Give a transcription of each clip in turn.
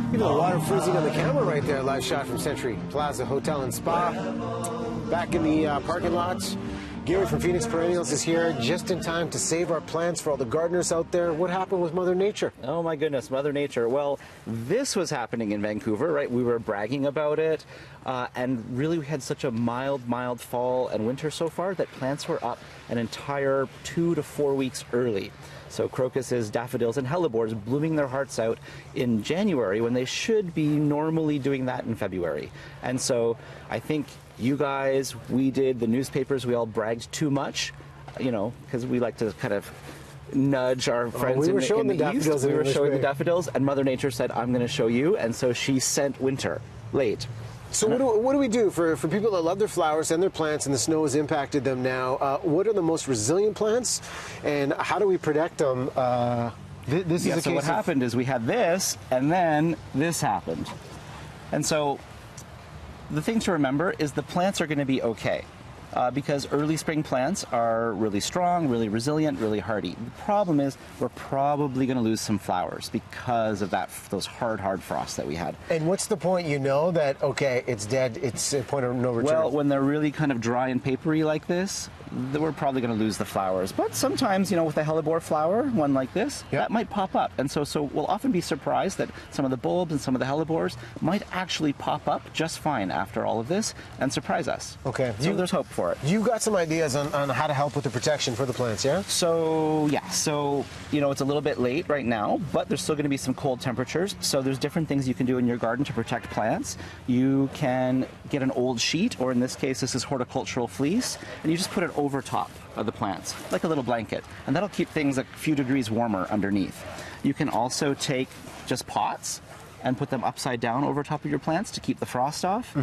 Even the water freezing on the camera right there. Live shot from Century Plaza Hotel and Spa. Back in the parking lots. Gary from Phoenix Perennials is here just in time to save our plants for all the gardeners out there. What happened with Mother Nature? Oh my goodness, Mother Nature. Well, this was happening in Vancouver, right? We were bragging about it, and really we had such a mild fall and winter so far that plants were up an entire 2 to 4 weeks early. So crocuses, daffodils, and hellebores blooming their hearts out in January when they should be normally doing that in February. And so I think you guys, we did, the newspapers, we all bragged too much, you know, because we like to kind of nudge our friends we were in showing the the east. daffodils. We were showing the daffodils, and Mother Nature said, I'm going to show you, and so she sent winter late. So what do we do for people that love their flowers and their plants and the snow has impacted them now? What are the most resilient plants and how do we protect them? This is a so case what happened is we had this and then this happened. And so the thing to remember is the plants are going to be okay. Because early spring plants are really strong, really resilient, really hardy. The problem is we're probably going to lose some flowers because of those hard frosts that we had. And what's the point, you know, that, okay, it's dead, it's a point of no return? Well, when they're really kind of dry and papery like this, we're probably going to lose the flowers. But sometimes, you know, with a hellebore flower, one like this, that might pop up. And so we'll often be surprised that some of the bulbs and some of the hellebores might actually pop up just fine after all of this and surprise us. Okay. So there's hope for it. You got some ideas on how to help with the protection for the plants, yeah? So, you know, it's a little bit late right now, but there's still going to be some cold temperatures. So there's different things you can do in your garden to protect plants. You can get an old sheet, or in this case, this is horticultural fleece, and you just put it over top of the plants, like a little blanket, and that'll keep things a few degrees warmer underneath. You can also take just pots and put them upside down over top of your plants to keep the frost off.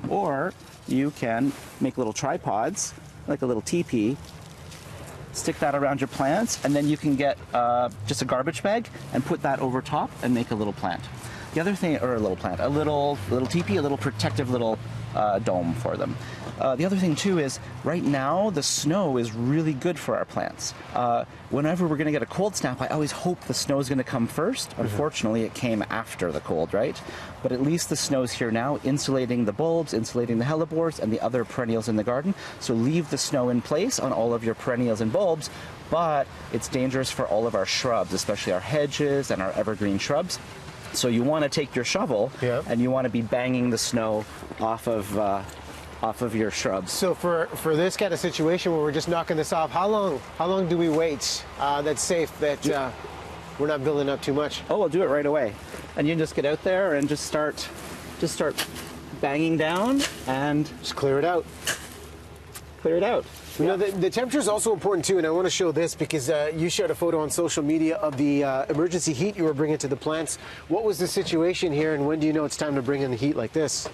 Or you can make little tripods, like a little teepee, stick that around your plants, and then you can get just a garbage bag and put that over top and make a little plant. The other thing, or a little teepee, a little protective little dome for them. The other thing too is right now the snow is really good for our plants. Whenever we're going to get a cold snap, I always hope the snow is going to come first. Unfortunately, it came after the cold, right? But at least the snow's here now, insulating the bulbs, insulating the hellebores and the other perennials in the garden. So leave the snow in place on all of your perennials and bulbs, but it's dangerous for all of our shrubs, especially our hedges and our evergreen shrubs. So you want to take your shovel and you want to be banging the snow off of your shrubs. So for this kind of situation where we're just knocking this off, how long do we wait that's safe, that we're not building up too much? Oh, we'll do it right away. And you can just get out there and just start banging down and just clear it out. Clear it out. You know, the temperature is also important too, and I want to show this because you shared a photo on social media of the emergency heat you were bringing to the plants. What was the situation here, and when do you know it's time to bring in the heat like this?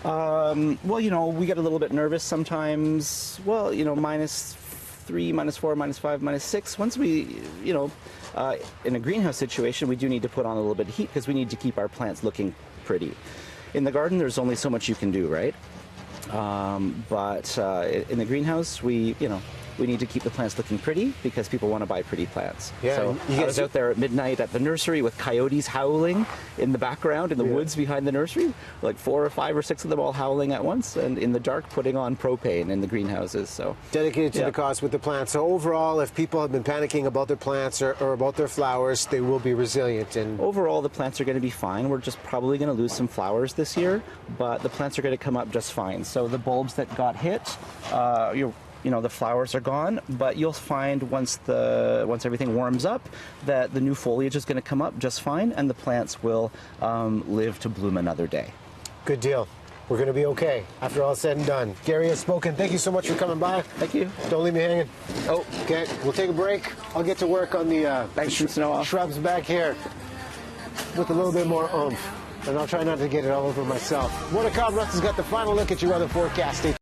Well, you know, we get a little bit nervous sometimes. Well, you know, -3, -4, -5, -6. Once we, you know, in a greenhouse situation, we do need to put on a little bit of heat because we need to keep our plants looking pretty. In the garden, there's only so much you can do, right? But in the greenhouse, we need to keep the plants looking pretty because people want to buy pretty plants. Yeah, so I was out there at midnight at the nursery with coyotes howling in the background in the woods behind the nursery, like 4 or 5 or 6 of them all howling at once, and in the dark putting on propane in the greenhouses. So dedicated to the cause with the plants. So overall, if people have been panicking about their plants or about their flowers, they will be resilient. And overall, the plants are going to be fine. We're just probably going to lose some flowers this year, but the plants are going to come up just fine. So the bulbs that got hit, you know, the flowers are gone, but you'll find once everything warms up that the new foliage is going to come up just fine, and the plants will live to bloom another day. Good deal. We're going to be okay after all said and done. Gary has spoken. Thank you so much for coming by. Thank you. Don't leave me hanging. Oh, okay. We'll take a break. I'll get to work on the shrubs back here with a little bit more oomph, and I'll try not to get it all over myself. More to come. Russ has got the final look at your weather forecast. Stay tuned.